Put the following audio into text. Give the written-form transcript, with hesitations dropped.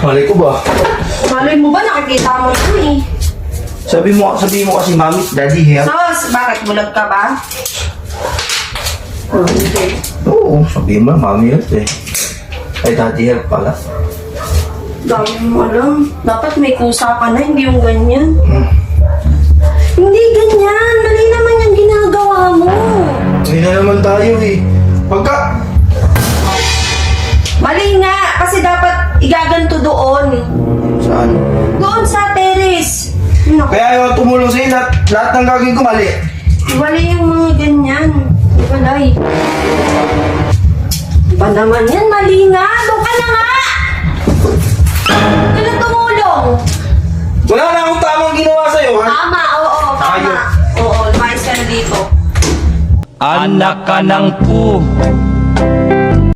Malay ko ba? Malay mo ba, nakikita mo ito eh. Sabi mo kasi mami, daddy here. Sos, bakit bulag ka ba? Oo, sabi mo, mami yun eh. Ay, daddy here pala. Dami mo alam. Dapat may kusa ka na, hindi yung ganyan. Hindi ganyan. Mali naman yung ginagawa mo. Hindi na naman tayo eh. Pagka... Mali nga. Kasi dapat igaganto doon. Saan? Doon sa terrace. Naku, Kaya ayaw tumulong sa'yo, lahat ng gagawin ko mali. mali yung mga ganyan. Walay. Ba naman yan? Mali nga. Doon ka na nga. Huwag ka na tumulong. Wala na akong tamang ginawa sa'yo, ha? Tama, oo, tama. Ayun. Oo, lumayas ka na dito. Anak ka ng pu.